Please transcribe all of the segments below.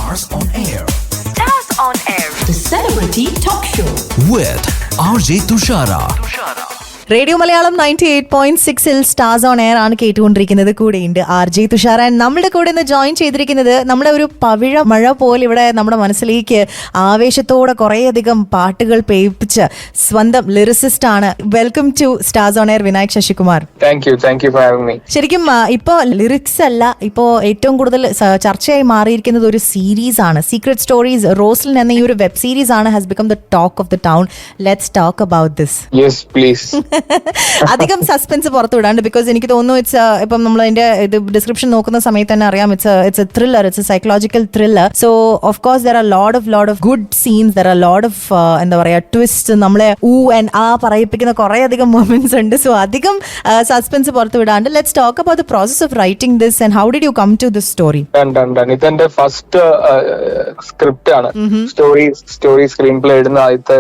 Stars on Air. Stars on Air. The Celebrity Talk Show. With RJ Tushara. Radio Malayalam 98.6 stars on air ആണ് കേട്ടുകൊണ്ടിരിക്കുന്നത്. കൂടെയുണ്ട് RJ Thushara. നമ്മുടെ കൂടെ ഇന്ന് ജോയിൻ ചെയ്തിരിക്കുന്നത് നമ്മുടെ ഒരു പവിഴ മഴ പോലെ ഇവിടെ നമ്മുടെ മനസ്സിലേക്ക് ആവേശത്തോടെ കുറേയധികം പാട്ടുകൾ പേയിപ്പിച്ച സ്വന്തം ലിറിസിസ്റ്റ് ആണ്. Welcome to stars on air Vinayak Sasikumar. Thank you for having me. ശരിക്കും ഇപ്പോൾ ലിറിക്സ് അല്ല, ഇപ്പോൾ ഏറ്റവും കൂടുതൽ ചർച്ചയായി മാറിയിരിക്കുന്നത് ഒരു സീരീസ് ആണ്. സീക്രട്ട് സ്റ്റോറീസ് റോസ്ലിൻ എന്ന ഈ ഒരു വെബ് സീരീസ് ആണ് has become the talk of the town. Let's talk about this. Yes please. അധികം സസ്പെൻസ് പുറത്തു വിടാണ്ട്, ബിക്കോസ് എനിക്ക് തോന്നുന്നു ഇറ്റ്സ് ഇപ്പം നമ്മൾ അതിന്റെ ഇത് ഡിസ്ക്രിപ്ഷൻ നോക്കുന്ന സമയത്ത് തന്നെ അറിയാം, it's A thriller, it's A psychological thriller. So of course there are lot of good scenes, there are lot of എന്താ പറയാ ട്വിസ്റ്റ്, നമ്മളെ ആൻഡ് പറയിപ്പിക്കുന്ന കുറെ അധികം മൊമെന്റ്സ് ഉണ്ട്. സോ അധികം സസ്പെൻസ് പുറത്തു വിടാണ്ട് let's talk about the process of writing this and how did you come to this story? ഇതെന്റെ ഫസ്റ്റ് സ്ക്രിപ്റ്റ് ആണ്. സ്റ്റോറി സ്ക്രീൻ പ്ലേ ഇടുന്ന ആദ്യത്തെ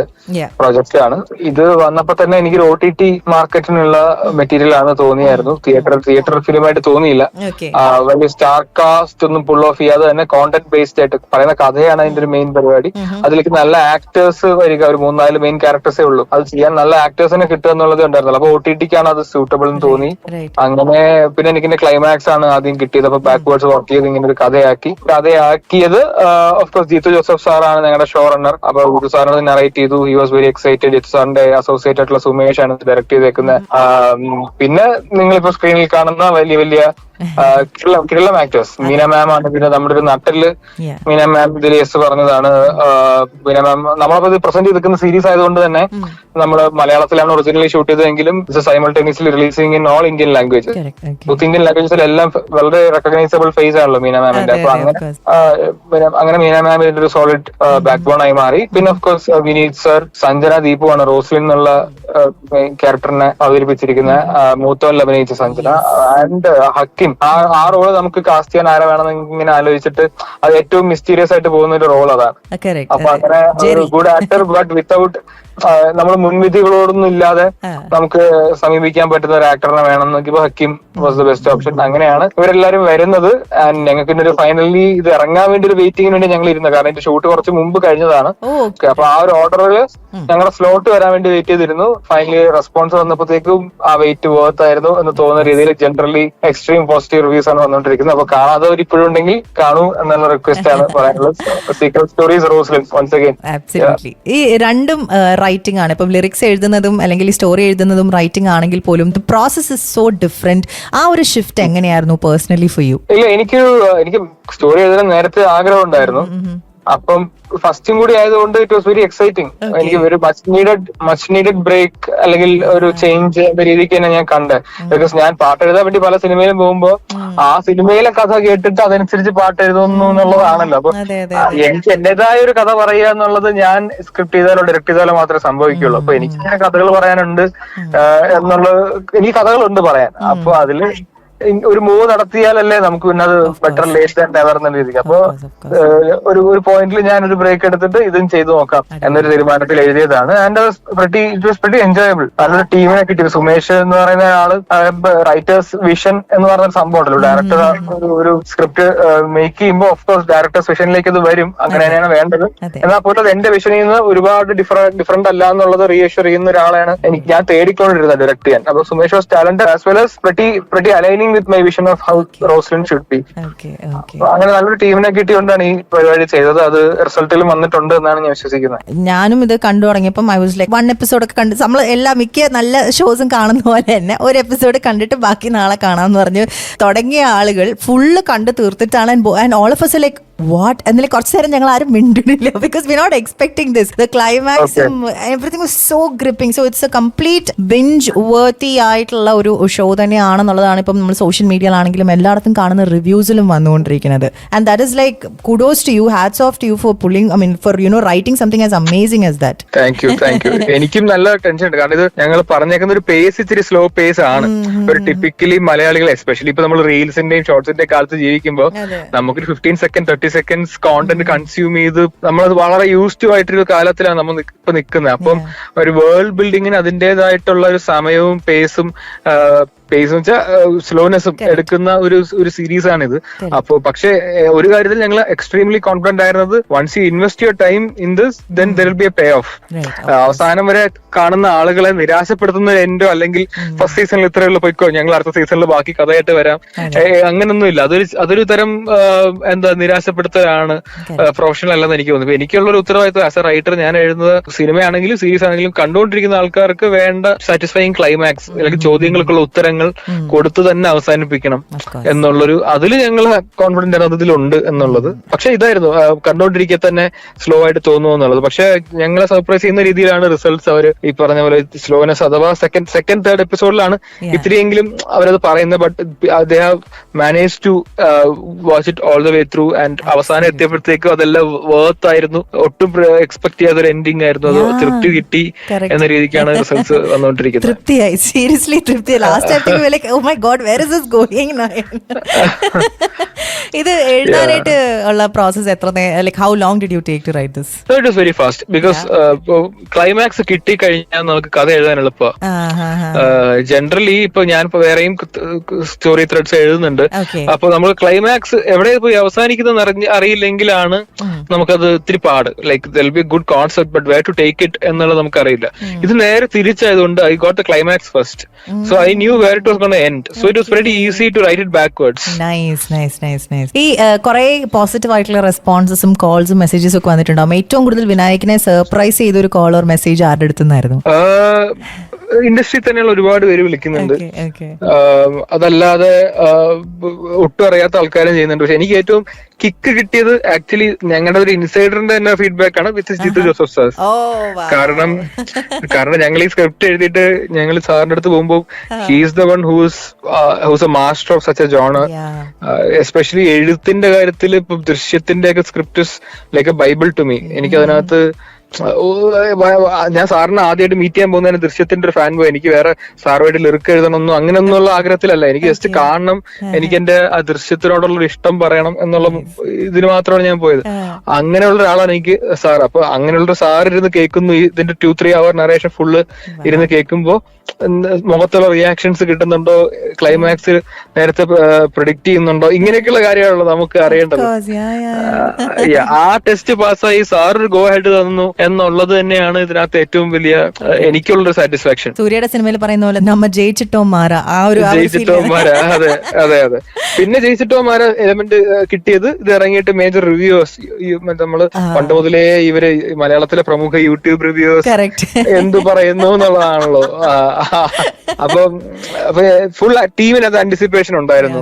പ്രൊജക്ട് ആണ്. ഇത് വന്നപ്പോ തന്നെ എനിക്കൊരു OTT മാർക്കറ്റിനുള്ള മെറ്റീരിയൽ ആണ് തോന്നിയായിരുന്നു. തിയേറ്റർ ഫിലിമായിട്ട് തോന്നിയില്ല. വലിയ സ്റ്റാർ കാസ്റ്റ് ഒന്നും പുൾ ഓഫ് ചെയ്യാതെ തന്നെ കോണ്ടന്റ് ബേസ്ഡ് ആയിട്ട് പറയുന്ന കഥയാണ് അതിന്റെ ഒരു മെയിൻ പരിപാടി. അതിലേക്ക് നല്ല ആക്ടേഴ്സ് വരിക, ഒരു 3-4 മെയിൻ ക്യാരക്ടേഴ്സേ ഉള്ളൂ. അത് ചെയ്യാൻ നല്ല ആക്ടേഴ്സിനെ കിട്ടുക എന്നുള്ളത് ഉണ്ടായിരുന്നല്ലോ. അപ്പൊ OTTക്കാണ് അത് സ്യൂട്ടബിൾ എന്ന് തോന്നി. അങ്ങനെ പിന്നെ എനിക്കിന്റെ ക്ലൈമാക്സ് ആണ് ആദ്യം കിട്ടിയത്. അപ്പൊ ബാക്ക്വേർഡ്സ് വർക്ക് ചെയ്ത് ഇങ്ങനെ ഒരു കഥയാക്കിയത് ഓഫ്കോഴ്സ് ജീത്തു ജോസഫ് സാറാണ് ഞങ്ങളുടെ ഷോ റണ്ണർ. അപ്പൊ ജീത്തു സാറിന് നറേറ്റ് ചെയ്തു. He was very excited. Jeethu സാറിന്റെ അസോസിയേറ്റ് ആയിട്ടുള്ള സുമേഷ് ആണ് ഡയറക്ട് ചെയ്തേക്കുന്നത്. പിന്നെ നിങ്ങളിപ്പോ സ്ക്രീനിൽ കാണുന്ന വലിയ കിരളം ആക്ടേഴ്സ്. മീന മാം ആണ്. പിന്നെ നമ്മുടെ ഒരു നട്ടല് മീന മാം ഇതിൽ യെസ് പറഞ്ഞതാണ്. മീന മാം നമ്മളിപ്പോ ഇത് പ്രസന്റ് ചെയ്തിരിക്കുന്ന സീരീസ് ആയതുകൊണ്ട് തന്നെ നമ്മള് മലയാളത്തിലാണ് ഒറിജിനലി ഷൂട്ട് ചെയ്തതെങ്കിലും simultaneously releasing in all Indian language. South Indian ലാംഗ്വേജസിലെല്ലാം വളരെ റെക്കഗ്നൈസബിൾ ഫേസ് ആണല്ലോ മീന മാമിന്റെ. അപ്പൊ അങ്ങനെ മീന മാം ഇതിന്റെ ഒരു സോളിഡ് ബാക്ക് ബോൺ ആയി മാറി. പിന്നെ of course Vineeth sir, Sanjana Deepu ആണ് റോസ്ലിൻ എന്നുള്ള ക്യാരക്ടറിനെ അവതരിപ്പിച്ചിരിക്കുന്ന മൂത്തോൽ അഭിനയിച്ച സഞ്ജന, ആൻഡ് ഹക്കിം. ആ റോള് നമുക്ക് കാസ്റ്റ് ചെയ്യാൻ ആരെ വേണമെന്ന് ഇങ്ങനെ ആലോചിച്ചിട്ട് അത് ഏറ്റവും മിസ്റ്റീരിയസ് ആയിട്ട് പോകുന്ന ഒരു റോൾ അതാണ്. അപ്പൊ അങ്ങനെ ഗുഡ് ആക്ടർ ബട്ട് വിത്തൗട്ട് നമ്മൾ മുൻവിധികളോടൊന്നും ഇല്ലാതെ നമുക്ക് സമീപിക്കാൻ പറ്റുന്ന ഒരു ആക്ടറിനെ വേണം നോക്കിയപ്പോ Hakeem was the best option. അങ്ങനെയാണ് ഇവരെല്ലാരും വരുന്നത്. ആൻഡ് ഞങ്ങൾക്ക് ഒരു ഫൈനലി ഇത് ഇറങ്ങാൻ വേണ്ടി ഒരു വെയിറ്റിംഗിന് വേണ്ടി ഞങ്ങൾ ഇരുന്നത്. കാരണം ഇതിന്റെ ഷൂട്ട് കുറച്ച് മുമ്പ് കഴിഞ്ഞതാണ്. അപ്പൊ ആ ഒരു ഓർഡറിൽ ഞങ്ങളുടെ സ്ലോട്ട് വരാൻ വേണ്ടി വെയിറ്റ് ചെയ്തിരുന്നു. ഫൈനലി റെസ്പോൺസ് വന്നപ്പോഴത്തേക്കും ആ വെയിറ്റ് വർത്തായിരുന്നു എന്ന് തോന്നുന്ന രീതിയിൽ ജനറലി എക്സ്ട്രീം പോസിറ്റീവ് റിവ്യൂസ് ആണ് വന്നുകൊണ്ടിരിക്കുന്നത്. അപ്പൊ കാണാത്തവർ ഇപ്പോഴുണ്ടെങ്കിൽ കാണൂ എന്നുള്ള റിക്വസ്റ്റ് ആണ് പറയാനുള്ളത്. Secret stories Roslin once again. ഈ രണ്ടും റൈറ്റിംഗ് ആണ്. ഇപ്പം ലിറിക്സ് എഴുതുന്നതും അല്ലെങ്കിൽ സ്റ്റോറി എഴുതുന്നതും റൈറ്റിംഗ് ആണെങ്കിൽ പോലും the process is so different. ആ ഒരു ഷിഫ്റ്റ് എങ്ങനെയായിരുന്നു പേഴ്സണലി ഫോർ യു? ഇല്ല, എനിക്ക് സ്റ്റോറി എഴുതാൻ നേരത്തെ ആഗ്രഹം ഉണ്ടായിരുന്നു. അപ്പം ഫസ്റ്റും കൂടി ആയതുകൊണ്ട് ഇറ്റ് വാസ് വെരി എക്സൈറ്റിംഗ്. എനിക്ക് ഒരു മച്ച് നീഡഡ് ബ്രേക്ക് അല്ലെങ്കിൽ ഒരു ചേഞ്ച് എന്ന രീതിക്ക് തന്നെ ഞാൻ കണ്ടത്. ബിക്കോസ് ഞാൻ പാട്ട് എഴുതാൻ വേണ്ടി പല സിനിമയിലും പോകുമ്പോ ആ സിനിമയിലെ കഥ കേട്ടിട്ട് അതനുസരിച്ച് പാട്ട് എഴുതുന്നു എന്നുള്ളതാണല്ലോ. അപ്പൊ എനിക്ക് എന്റേതായ ഒരു കഥ പറയുക എന്നുള്ളത് ഞാൻ സ്ക്രിപ്റ്റ് ചെയ്താലോ ഡയറക്ട് ചെയ്താലോ മാത്രമേ സംഭവിക്കുള്ളൂ. അപ്പൊ എനിക്ക് ഇങ്ങനെ കഥകൾ പറയാനുണ്ട് എന്നുള്ളത്, എനിക്ക് കഥകളുണ്ട് പറയാൻ. അപ്പൊ അതില് ഒരു മൂവ് നടത്തിയാലല്ലേ നമുക്ക് പിന്നെ അത് ബെറ്റർ ലേറ്റ് ദാൻ നെവർ എന്ന രീതിക്ക്. അപ്പൊ ഒരു പോയിന്റിൽ ഞാൻ ഒരു ബ്രേക്ക് എടുത്തിട്ട് ഇതും ചെയ്തു നോക്കാം എന്നൊരു തീരുമാനത്തിൽ എഴുതിയതാണ്. And it was pretty enjoyable. നല്ലൊരു ടീമിനെ കിട്ടി. സുമേഷ് എന്ന് പറയുന്ന ആള് റൈറ്റേഴ്സ് വിഷൻ എന്ന് പറഞ്ഞ സംഭവം ഉണ്ടല്ലോ. ഡയറക്ടർ ഒരു സ്ക്രിപ്റ്റ് മേക്ക് ചെയ്യുമ്പോൾ ഓഫ് കോഴ്സ് ഡയറക്ടേഴ്സ് വിഷനിലേക്ക് അത് വരും. അങ്ങനെ തന്നെയാണ് വേണ്ടത്. എന്നാൽ പോലും അത് എന്റെ വിഷനിൽ നിന്ന് ഒരുപാട് ഡിഫറെന്റ് അല്ല എന്നുള്ളത് റീഅഷ്യൂർ ചെയ്യുന്ന ഒരാളെയാണ് ഞാൻ തേടിക്കൊണ്ടിരുന്നത് ഡയറക്ട് ചെയ്യാൻ. അപ്പൊ Sumesh was talented as well as pretty aligning with my vision of how Roslyn should be. അങ്ങനെ നല്ലൊരു ടീമിനെ കിട്ടിയോണ്ടാണ് ഈ പരിപാടി ചെയ്തത്. അത് റിസൾട്ടിലും വന്നിട്ടുണ്ട് എന്നാണ് ഞാൻ വിശ്വസിക്കുന്നത്. ഞാനും ഇത് കണ്ടു തുടങ്ങിയപ്പോൾ ഐ വാസ് ലൈക്ക് 1 എപ്പിസോഡൊക്കെ കണ്ട് നമ്മൾ മിക്ക നല്ല ഷോസും കാണുന്ന പോലെ തന്നെ ഒരു എപ്പിസോഡ് കണ്ടിട്ട് ബാക്കി നാളെ കാണാമെന്ന് പറഞ്ഞ് തുടങ്ങിയ ആളുകൾ ഫുള്ള് കണ്ട് തീർത്തിട്ടാണ്. And all of us like what എന്നതിൽ കുറച്ചു നേരം ഞങ്ങൾ ആരും മിണ്ടുന്നില്ല. Because we not expecting this. The ക്ലൈമാക്സും everything was so gripping. So it's a complete binge worthy ആയിട്ടുള്ള ഒരു ഷോ തന്നെയാണെന്നുള്ളതാണ് ഇപ്പം നമ്മൾ സോഷ്യൽ മീഡിയയിലാണെങ്കിലും എല്ലായിടത്തും കാണുന്ന റിവ്യൂസിലും വന്നുകൊണ്ടിരിക്കുന്നത്. And that is like kudos to you, hats off to you for pulling, I mean for writing something as amazing as that. Thank you. എനിക്കും നല്ല ടെൻഷൻ ഉണ്ട്. കാരണം ഇത് ഞങ്ങൾ പറഞ്ഞേക്കുന്ന ഒരു പേസ് ഇച്ചിരി സ്ലോ പേസ് ആണ്. ഒരു ടിപ്പിക്കലി മലയാളികൾ എസ്പെഷ്യലി ഇപ്പൊ നമ്മൾ റീൽസിന്റെയും ഷോർട്സിന്റെയും കാലത്ത് ജീവിക്കുമ്പോൾ നമുക്കൊരു 15 സെക്കൻഡ് 30 സെക്കൻഡ്സ് കോണ്ടന്റ് കൺസ്യൂം ചെയ്ത് നമ്മളത് വളരെ യൂസ്ഡ് ടു ആയിട്ടൊരു കാലത്തിലാണ് നമ്മൾ ഇപ്പൊ നിൽക്കുന്നത്. അപ്പം ഒരു വേൾഡ് ബിൽഡിങ്ങിന് അതിന്റേതായിട്ടുള്ള ഒരു സമയവും പേസും പേസ് എന്ന് വെച്ചാൽ സ്ലോനെസ്സും എടുക്കുന്ന ഒരു സീരീസ് ആണിത്. അപ്പൊ പക്ഷേ ഒരു കാര്യത്തിൽ ഞങ്ങൾ എക്സ്ട്രീംലി കോൺഫിഡന്റ് ആയിരുന്നത് once you invest your time in this then there will be a pay off. അവസാനം വരെ കാണുന്ന ആളുകളെ നിരാശപ്പെടുത്തുന്ന എൻഡോ അല്ലെങ്കിൽ ഫസ്റ്റ് സീസണിൽ ഇത്രയുള്ള പോയിക്കോ ഞങ്ങൾ അടുത്ത സീസണിൽ ബാക്കി കഥയായിട്ട് വരാം, അങ്ങനൊന്നും ഇല്ല. അതൊരു തരം എന്താ നിരാശപ്പെടുത്തലാണ്, പ്രൊഫഷണൽ അല്ലെന്ന് എനിക്ക് തോന്നുന്നു. എനിക്കുള്ള ഒരു ഉത്തരവാദിത്വം ആസ് എ റൈറ്റർ, ഞാൻ എഴുതുന്നത് സിനിമയാണെങ്കിലും സീരീസ് ആണെങ്കിലും കണ്ടുകൊണ്ടിരിക്കുന്ന ആൾക്കാർക്ക് വേണ്ട സാറ്റിസ്ഫൈങ് ക്ലൈമാക്സ് അല്ലെങ്കിൽ ചോദ്യങ്ങൾക്കുള്ള ഉത്തരങ്ങൾ കൊടുത്തു തന്നെ അവസാനിപ്പിക്കണം എന്നുള്ളൊരു അതിൽ ഞങ്ങൾ കോൺഫിഡന്റ് ആണ് അതിലുണ്ട് എന്നുള്ളത്. പക്ഷെ ഇതായിരുന്നു കണ്ടുകൊണ്ടിരിക്കെ തന്നെ സ്ലോ ആയിട്ട് തോന്നുന്നു എന്നുള്ളത്. പക്ഷെ ഞങ്ങളെ സർപ്രൈസ് ചെയ്യുന്ന രീതിയിലാണ് റിസൾട്ട്സ്. അവർ ഈ പറഞ്ഞ പോലെ സ്ലോനെസ് അഥവാ സെക്കൻഡ് തേർഡ് എപ്പിസോഡിലാണ് ഇത്രയെങ്കിലും അവരത് പറയുന്നത്. But they have manage to watch it all the way through and അവസാനം എത്തിയപ്പോഴത്തേക്കും അതെല്ലാം വർത്ത് ആയിരുന്നു. ഒട്ടും എക്സ്പെക്ട് ചെയ്യാത്ത ഒരു എൻഡിങ് ആയിരുന്നു. അത് തൃപ്തി കിട്ടി എന്ന രീതിക്കാണ് റിസൾട്ട്സ് വന്നുകൊണ്ടിരിക്കുന്നത്. തൃപ്തിയായി, സീരിയസ്ലി തൃപ്തിയായി. ലാസ്റ്റ് ആയപ്പോഴത്തേക്കും like oh my god where is this going. ഇത് എഴുതാനായിട്ട് ഉള്ള പ്രോസസ് എത്ര, like how long did you take to write this? It was very fast because climax കിട്ടി കഴിഞ്ഞാൽ നമുക്ക് കഥ എഴുതാൻ എളുപ്പമാണ്. ജനറലി ഇപ്പൊ ഞാൻ വേറെയും സ്റ്റോറി ത്രെഡ്സ് എഴുതുന്നുണ്ട്. അപ്പൊ നമ്മൾ ക്ലൈമാക്സ് എവിടെ പോയി അവസാനിക്കുന്ന അറിയില്ലെങ്കിലാണ് നമുക്കത് ഇത്തിരി പാട്. Like they'll be good concept but where to take it എന്നുള്ളത് നമുക്കറിയില്ല. ഇത് നേരെ തിരിച്ചായതുകൊണ്ട് I got the climax first, so I knew where it was gonna end, so it was very easy to write it backwards. ഈ കുറെ positive ആയിട്ടുള്ള റെസ്പോൺസസും കോൾസും മെസ്സേജസും ഒക്കെ വന്നിട്ടുണ്ടാവും. ഏറ്റവും കൂടുതൽ വിനായകനെ സർപ്രൈസ് ചെയ്ത ഒരു കോൾ ഓർ മെസ്സേജ് ആരുടെ അടുത്തുനിന്നായിരുന്നു? ഇൻഡസ്ട്രി തന്നെയുള്ള ഒരുപാട് പേര് വിളിക്കുന്നുണ്ട്. അതല്ലാതെ ഒട്ടും അറിയാത്ത ആൾക്കാരും ചെയ്യുന്നുണ്ട്. പക്ഷെ എനിക്ക് ഏറ്റവും കിക്ക് കിട്ടിയത് ആക്ച്വലി ഞങ്ങളുടെ ഒരു ഇൻസൈഡറിന്റെ തന്നെ ഫീഡ്ബാക്ക് ആണ്, വിത്ത് ജിത്തു ജോസഫ് സാർ. കാരണം ഞങ്ങൾ ഈ സ്ക്രിപ്റ്റ് എഴുതിയിട്ട് ഞങ്ങൾ സാറിന്റെ അടുത്ത് പോകുമ്പോൾ he's the one who's a master of such a genre. Especially എഴുത്തിന്റെ കാര്യത്തിൽ ഇപ്പൊ ദൃശ്യത്തിന്റെ ഒക്കെ script like a Bible to me. എനിക്ക് അതിനകത്ത് ഞാൻ സാറിനെ ആദ്യമായിട്ട് മീറ്റ് ചെയ്യാൻ പോകുന്നതിന് ദൃശ്യത്തിന്റെ ഒരു ഫാൻ ബോയ്. എനിക്ക് വേറെ സാറുമായിട്ട് ലിറിക്ക് എഴുതണമെന്നോ അങ്ങനെയൊന്നുള്ള ആഗ്രഹത്തിലല്ല. എനിക്ക് ജസ്റ്റ് കാണണം, എനിക്ക് എന്റെ ആ ദൃശ്യത്തിനോടുള്ള ഒരു ഇഷ്ടം പറയണം എന്നുള്ള ഇതിന് മാത്രമാണ് ഞാൻ പോയത്. അങ്ങനെയുള്ള ഒരാളാണ് എനിക്ക് സാർ. അപ്പൊ അങ്ങനെയുള്ള സാർ ഇരുന്ന് കേൾക്കുന്നു, ഇതിന്റെ 2-3 hour നറേഷൻ ഫുള്ള് ഇരുന്ന് കേൾക്കുമ്പോ മുഖത്തുള്ള റിയാക്ഷൻസ് കിട്ടുന്നുണ്ടോ, ക്ലൈമാക്സ് നേരത്തെ പ്രിഡിക്റ്റ് ചെയ്യുന്നുണ്ടോ, ഇങ്ങനെയൊക്കെയുള്ള കാര്യമാണല്ലോ നമുക്ക് അറിയേണ്ടത്. ആ ടെസ്റ്റ് പാസ്സായി സാർ ഒരു ഗോ ഹെഡ് തന്നു എന്നുള്ളത് തന്നെയാണ് ഇതിനകത്ത് ഏറ്റവും വലിയ എനിക്കുള്ളൊരു സാറ്റിസ്ഫാക്ഷൻ. സൂര്യയുടെ സിനിമയിൽ പറയുന്ന പോലെ നമ്മ ജയിച്ചിട്ടോമാരാ, അതെ അതെ അതെ. പിന്നെ ജയിച്ചിട്ടോമാരാ എലമെന്റ് കിട്ടിയത് ഇത് ഇറങ്ങിയിട്ട് മേജർ റിവ്യൂസ്, നമ്മള് പണ്ട് മുതലേ ഇവര് മലയാളത്തിലെ പ്രമുഖ യൂട്യൂബ് റിവ്യൂസ് എന്ത് പറയുന്നു എന്നുള്ളതാണല്ലോ. അപ്പൊ ഫുൾ ടീമിനകത്ത് ആന്റിസിപ്പേഷൻ ഉണ്ടായിരുന്നു.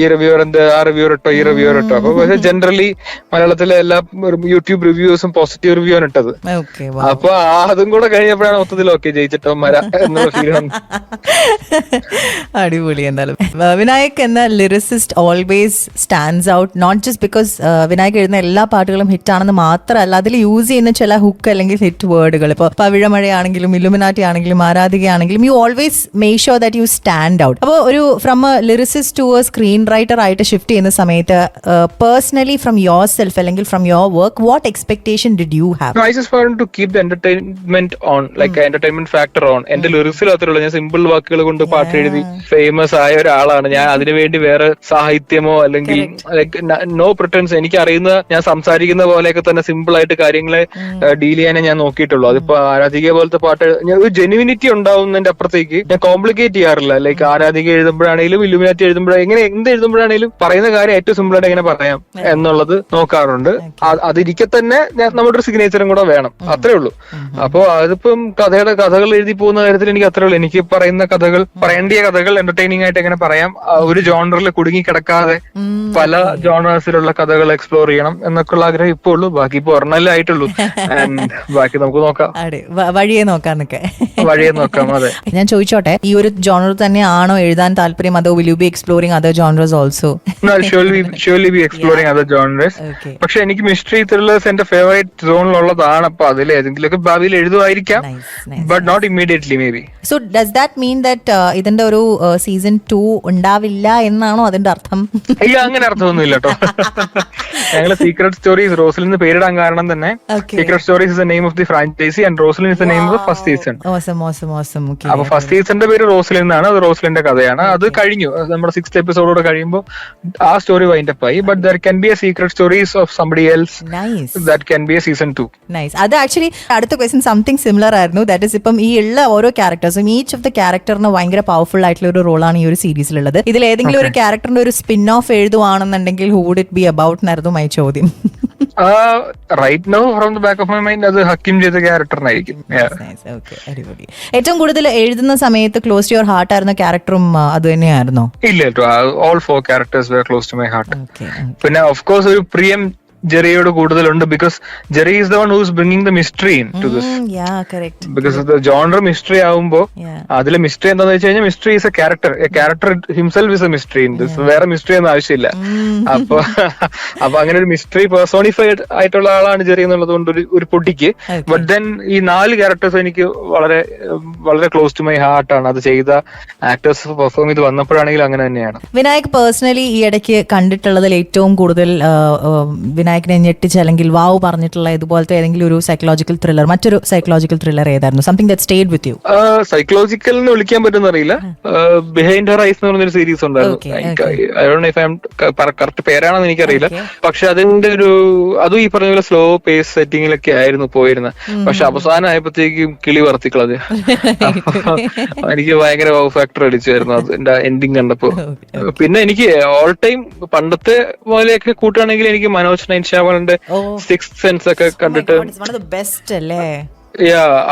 ഈ റിവ്യൂർ എന്ത്, ആ റിവ്യൂർ ഇട്ടോ, ഈ റിവ്യൂർ ഇട്ടോ. അപ്പൊ പക്ഷെ ജനറലി മലയാളത്തിലെ എല്ലാ യൂട്യൂബ് റിവ്യൂസും പോസിറ്റീവ് റിവ്യൂ ആണ് ഇട്ടത്. അപ്പൊ അതും കൂടെ കഴിഞ്ഞപ്പോഴാണ് മൊത്തത്തിൽ ഓക്കെ ജയിച്ചിട്ടോ മര എന്നുള്ള ഫീൽ വന്നു. അടിപൊളി. എന്തായാലും വിനായക് എന്ന lyricist always stands out, not just because Vinayak എഴുതുന്ന എല്ലാ പാട്ടുകളും ഹിറ്റ് ആണെന്ന് മാത്രമല്ല, അതിൽ യൂസ് ചെയ്യുന്ന ചില ഹുക്ക് അല്ലെങ്കിൽ ഹിറ്റ് വേർഡുകൾ, ഇപ്പൊ പവിഴമഴയാണെങ്കിലും ഇലുമിനാറ്റി ആണെങ്കിലും ആരാധികയാണെങ്കിലും you always make sure that you stand out. അപ്പോൾ ഒരു from a lyricist to a screen writer ആയിട്ട് ഷിഫ്റ്റ് ചെയ്യുന്ന സമയത്ത് പേഴ്സണലി ഫ്രം യുവർ സെൽഫ് അല്ലെങ്കിൽ from your work what expectation did you have? I just wanted to keep the entertainment on, like entertainment factor on. എന്റെ ലിറിക്സിൽ അത്രയുള്ളൂ. ഞാൻ simple വാക്കുകൾ കൊണ്ട് പാട്ട് എഴുതി ഫേമസ് ആയ ഒരാളാണ് ഞാൻ. അതിനുവേണ്ടി വേറെ സാഹിത്യമോ അല്ലെങ്കിൽ ലൈക്ക് നോ പ്രിറ്റൻസ്. എനിക്ക് അറിയുന്ന, ഞാൻ സംസാരിക്കുന്ന പോലെയൊക്കെ തന്നെ സിമ്പിൾ ആയിട്ട് കാര്യങ്ങളെ ഡീൽ ചെയ്യാനേ ഞാൻ നോക്കിയിട്ടുള്ളൂ. അതിപ്പോ ആരാധിക പോലത്തെ പാട്ട് ഒരു ജെനുവിനിറ്റി ഉണ്ടാവുന്നതിന്റെ അപ്പുറത്തേക്ക് ഞാൻ കോംപ്ലിക്കേറ്റ് ചെയ്യാറില്ല. ലൈക്ക് ആരാധിക എഴുതുമ്പോഴാണെങ്കിലും ഇലുമിനാറ്റി എഴുതുമ്പോഴാണെങ്കിലും എന്ത് എഴുതുമ്പോഴാണെങ്കിലും പറയുന്ന കാര്യം ഏറ്റവും സിമ്പിൾ ആയിട്ട് എങ്ങനെ പറയാം എന്നുള്ളത് നോക്കാറുണ്ട്. അതിരിക്കെ തന്നെ നമ്മുടെ ഒരു സിഗ്നേച്ചറും കൂടെ വേണം, അത്രേ ഉള്ളൂ. അപ്പൊ അതിപ്പം കഥകൾ എഴുതി പോകുന്ന കാര്യത്തിൽ എനിക്ക് അത്രേ ഉള്ളൂ. എനിക്ക് പറയുന്ന കഥകൾ, പറയേണ്ടിയ കഥകൾ എന്റർടൈനിങ് ആയിട്ട് എങ്ങനെ പറയാം, ഒരു ജോണറിൽ കുടുങ്ങി കിടക്കാതെ പല ജോണേഴ്സിലുള്ള കഥകൾ എക്സ്പ്ലോർ ചെയ്യണം എന്നൊക്കെയുള്ള ആഗ്രഹം ഇപ്പൊ ഉള്ളൂ. ബാക്കി ഇപ്പൊ ഒരെണ്ണല്ലേ ആയിട്ടുള്ളൂ. ബാക്കി നമുക്ക് നോക്കാം, വഴിയെ നോക്കാം. അതെ. ഞാൻ ചോദിച്ചോട്ടെ, ഈ ഒരു ജോണർ തന്നെയാണോ എഴുതാൻ താല്പര്യം, അതോ will you be exploring other genres also? Surely be exploring other genres. പക്ഷെ എനിക്ക് മിസ്റ്ററി ത്രില്ലേഴ്സ് എന്റെ ഫേവറേറ്റ് സോണിലുള്ളതാണ്. അപ്പൊ അതിൽ ഏതെങ്കിലുമൊക്കെ ഭാവിയിൽ എഴുതുമായിരിക്കാം, but not immediately maybe. So does that mean that ഇതിന്റെ ഒരു സീസൺ 2 ഉണ്ടാവില്ല എന്നാണോ അതിന്റെ അർത്ഥം? ഇല്ല, അങ്ങനെ അർത്ഥമൊന്നും ഇല്ല കേട്ടോ. ഞങ്ങള് സീക്രട്ട് സ്റ്റോറീസ് റോസ്ലിൻ എന്ന് പേരിടാൻ കാരണം തന്നെ secret stories is the name of the franchise and Roslin is the name of first season. അപ്പൊ ഫസ്റ്റ് സീസണിന്റെ പേര് റോസ്ലിൻ എന്നാണ്. അത് റോസ്ലിന്റെ കഥയാണ്. അത് കഴിഞ്ഞു. നമ്മുടെ 6th എപ്പിസോഡോടെ കഴിയുമ്പോൾ ആ സ്റ്റോറി വൈൻഡപ്പ് ആയി. But there can be A secret stories of somebody else that can be A season 2. Nice. അത് ആക്ച്വലി അടുത്ത ക്വസ്റ്റ്യൻ സംതിങ് സിമിലർ ആയിരുന്നു. ദാറ്റ് ഇസ് ഇപ്പം ഈ ഉള്ള ഓരോ ക്യാരക്ടേഴ്സും ഈച്ച് ഓഫ് ദ ക്യാരക്ടറിന് ഭയങ്കര പവർഫുൾ ആയിട്ടുള്ള ഒരു റോളാണ് ഈ ഒരു സീരീസിലുള്ളത്. ഇതിൽ ഏതെങ്കിലും ഒരു ക്യാരക്ടറിന്റെ ഒരു സ്പിൻ ഓഫ് എഴുതുവാണെന്നുണ്ടെങ്കിൽ who would it be about എന്നായിരുന്നു മൈ ചോദ്യം. Right now from the back of my mind അത് ഹക്കിം ചെയ്ത ക്യാരക്ടറിനായിരിക്കും. ഏറ്റവും കൂടുതൽ എഴുതുന്ന സമയത്ത് ക്ലോസ് ടു യുവർ ഹാർട്ട് ആയിരുന്ന ക്യാരക്ടറും അത് തന്നെയായിരുന്നോ? ഇല്ല കേട്ടോ, all 4 characters were close to my heart. പിന്നെ ഓഫ് കോഴ്സ് ഒരു പ്രിയം ജെറിയോട് കൂടുതലുണ്ട് because Jerry is the one who's bringing the mystery into this. Because the genre mystery ആവുമ്പോ അതിലെ മിസ്റ്ററി എന്താന്ന് വെച്ച് കഴിഞ്ഞാൽ mystery is a character himself is a mystery in this. വേറെ മിസ്റ്ററി ഒന്നും ആവശ്യമില്ല. അപ്പൊ അങ്ങനെ ഒരു മിസ്റ്ററി പേഴ്സോണിഫൈഡ് ആയിട്ടുള്ള ആളാണ് ജെറി എന്നുള്ളത് കൊണ്ട് ഒരു പൊട്ടിക്ക്. ബട്ട് ദെൻ ഈ 4 ക്യാരക്ടേഴ്സ് എനിക്ക് വളരെ വളരെ ക്ലോസ് ടു മൈ ഹാർട്ട് ആണ്. അത് ചെയ്ത ആക്ടേഴ്സ് പെർഫോം ചെയ്ത് വന്നപ്പോഴാണെങ്കിലും അങ്ങനെ തന്നെയാണ്. വിനായക് പേഴ്സണലി ഈ ഇടയ്ക്ക് കണ്ടിട്ടുള്ളതിൽ ഏറ്റവും കൂടുതൽ വിനായകനെ ഞെട്ടിച്ച് അല്ലെങ്കിൽ വാവ് പറഞ്ഞിട്ടുള്ള ഇതുപോലത്തെ ഏതെങ്കിലും ഒരു സൈക്കോളജിക്കൽ ത്രില്ലർ, മറ്റൊരു സൈക്കോളജിക്കൽ ത്രില്ലർ ഏതായിരുന്നു? Something that stayed with you. Psychological എന്ന് വിളിക്കാൻ പറ്റുന്ന അറിയില്ല. ബിഹൈൻഡ് ഹർ ഐസ് എന്ന് പറഞ്ഞൊരു സീരീസ് ഉണ്ടായിരുന്നു. കറക്റ്റ് പേരാണെന്ന് എനിക്കറിയില്ല. പക്ഷെ അതിന്റെ അതും ഈ പറഞ്ഞ പോലെ സ്ലോ പേസ് സെറ്റിങ്ങിലൊക്കെ ആയിരുന്നു പോയിരുന്നത്. പക്ഷെ അവസാനം ആയപ്പോഴത്തേക്കും കിളി വർത്തിക്കളത്. എനിക്ക് ഭയങ്കര വൗ ഫാക്ടർ അടിച്ചായിരുന്നു അതിന്റെ എൻഡിങ് കണ്ടപ്പോ. പിന്നെ എനിക്ക് ഓൾ ടൈം പണ്ടത്തെ പോലെയൊക്കെ കൂട്ടുകയാണെങ്കിൽ എനിക്ക് മനോജ് നൈൻഷാവലിന്റെ 6th സെൻസ് ഒക്കെ കണ്ടിട്ട്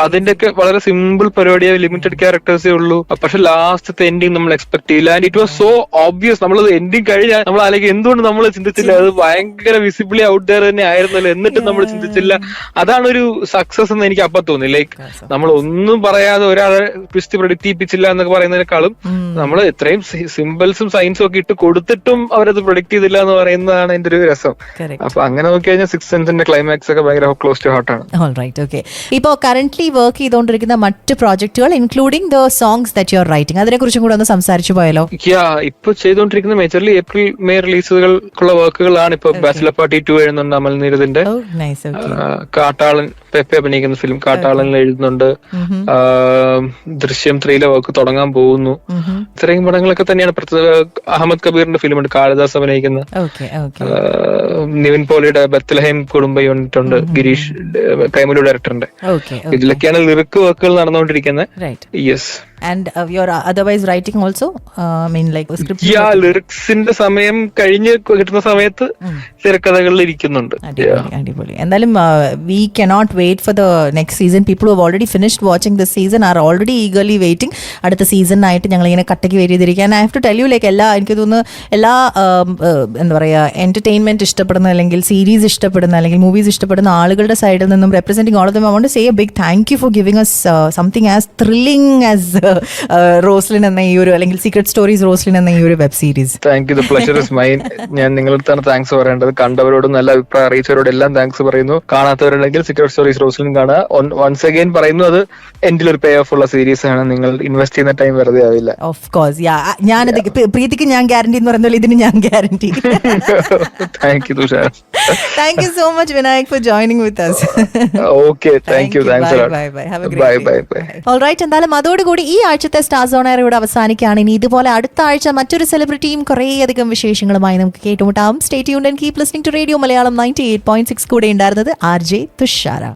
അതിന്റെ ഒക്കെ വളരെ സിമ്പിൾ പരിപാടിയാ. ലിമിറ്റഡ് ക്യാരക്ടേഴ്സേ ഉള്ളൂ. പക്ഷെ ലാസ്റ്റത്തെ എൻഡിങ് നമ്മൾ എക്സ്പെക്ട് ചെയ്യില്ല. And it was so obvious. നമ്മളത് എൻഡിങ് കഴിഞ്ഞാൽ നമ്മൾ അല്ലെങ്കിൽ എന്തുകൊണ്ട് നമ്മൾ ചിന്തിച്ചില്ല? അത് ഭയങ്കര വിസിബിളി ഔട്ട് ദെയർ തന്നെ ആയിരുന്നല്ലോ. എന്നിട്ടും നമ്മൾ ചിന്തിച്ചില്ല. അതാണ് ഒരു സക്സസ് എന്ന് എനിക്ക് അപ്പൊ തോന്നി. ലൈക്ക് നമ്മൾ ഒന്നും പറയാതെ ഒരാളെ ട്വിസ്റ്റ് പ്രഡിക്റ്റിപ്പിച്ചില്ല എന്നൊക്കെ പറയുന്നതിനേക്കാളും നമ്മൾ ഇത്രയും സിമ്പിൾസും സയൻസും ഒക്കെ ഇട്ട് കൊടുത്തിട്ടും അവരത് പ്രൊഡിക്ട് ചെയ്തില്ല എന്ന് പറയുന്നതാണ് എന്റെ ഒരു രസം. അപ്പൊ അങ്ങനെ നോക്കി കഴിഞ്ഞാൽ 6th സെൻസിന്റെ ക്ലൈമാക്സ് ഒക്കെ ഭയങ്കര ക്ലോസ് ടു ഹാർട്ടാണ്. ഇപ്പോ കറന്റ്ലി വർക്ക് ചെയ്തുകൊണ്ടിരിക്കുന്ന മറ്റ് പ്രോജക്റ്റുകൾ including the songs that you are writing, അതിനെ കുറിച്ചും കൂടെ ഒന്ന് സംസാരിച്ചു പോയാലോ? ഇപ്പൊ ചെയ്തുകൊണ്ടിരിക്കുന്ന മേജർലി ഏപ്രിൽ മെയ് റിലീസുകൾക്കുള്ള വർക്കുകളാണ്. ഇപ്പൊ ബാച്ചിലർ പാർട്ടി 2 എഴുതുന്നുണ്ട്. അമൽ നീരദിന്റെ കാട്ടാളൻ പെപ്പെ അഭിനയിക്കുന്ന ഫിലിം കാട്ടാളനിൽ എഴുതുന്നുണ്ട്. ദൃശ്യം 3 വർക്ക് തുടങ്ങാൻ പോകുന്നു. ഇത്രയും പടങ്ങളൊക്കെ തന്നെയാണ്. അഹമ്മദ് കബീറിന്റെ ഫിലിം ഉണ്ട് കാളിദാസ് അഭിനയിക്കുന്ന. നിവിൻ പോളിയുടെ ബത്ലഹേം കുടുംബ യൂണിറ്റ് ഉണ്ട്. ഗിരീഷ് കൈമലു ഡയറക്ടറിന്റെ. ഇതിലൊക്കെയാണ് ലിറിക് വർക്കുകൾ നടന്നുകൊണ്ടിരിക്കുന്നത്. Yes. And you're otherwise writing also? I mean like script? ലിറിക്സിന്റെ സമയം കഴിഞ്ഞ് കിട്ടുന്ന സമയത്ത് തിരക്കഥകളിൽ ഇരിക്കുന്നുണ്ട്. എന്തായാലും we cannot wait for the next season. People who have already finished watching this season are already eagerly waiting. അടുത്ത സീസണിനായിട്ട് ഞങ്ങൾ ഇങ്ങനെ കട്ടയ്ക്ക് wait ചെയ്തിരിക്കാൻ. I have to tell you like എനിക്ക് തോന്നുന്നു എല്ലാ എന്താ പറയുക എന്റർടൈൻമെന്റ് ഇഷ്ടപ്പെടുന്ന അല്ലെങ്കിൽ സീരീസ് ഇഷ്ടപ്പെടുന്ന അല്ലെങ്കിൽ മൂവീസ് ഇഷ്ടപ്പെടുന്ന ആളുകളുടെ സൈഡിൽ നിന്നും representing all of them, I want to say a big thank you for giving us something as thrilling as Roslin എന്ന ഈ ഒരു അല്ലെങ്കിൽ സീക്രട്ട് സ്റ്റോറീസ് റോസ്ലിൻ എന്ന ഈ ഒരു web series. Thank you. The pleasure is mine. ഞാൻ നിങ്ങളടുത്താണ് താങ്ക്സ് പറയേണ്ടത്. കണ്ടവരോടും നല്ല അഭിപ്രായം അറിയിച്ചവരോട് എല്ലാം താങ്ക്സ് പറയുന്നു. കാണാത്തവരുണ്ടെങ്കിൽ സീക്രട്ട് സ്റ്റോറീസ് റോസ്ലിൻ കാണുക. വൺസ് അഗൈൻ പറയുന്നു, അത് എൻഡിൽ ഒരു പേ ഓഫ് ഉള്ള സീരീസ് ആണ്. നിങ്ങൾ ഇൻവെസ്റ്റ് ചെയ്യുന്ന ടൈം വെറുതെ ആവില്ല. Of course. ഞാനത് പ്രീതിക്ക് ഞാൻ ഗ്യാരണ്ടി എന്ന് പറയുന്നത് ഇതിന് ഞാൻ guarantee. Thank you Tushar. Thank you so much Vinayak for joining with us. Okay, thank you. Thanks a lot. Bye. Alright. എന്തായാലും അതോടുകൂടി ഈ ആഴ്ചത്തെ സ്റ്റാർ സോൺ എയർ ഇവിടെ അവസാനിക്കുകയാണ്. ഇനി ഇതുപോലെ അടുത്ത ആഴ്ച മറ്റൊരു സെലിബ്രിറ്റിയും കുറേയധികം വിശേഷങ്ങളുമായി നമുക്ക് കേട്ടുമുട്ടാം. Stay tuned and keep listening to radio Malayalam 98.6. കൂടെ ഉണ്ടായിരുന്നത് RJ തുഷാര.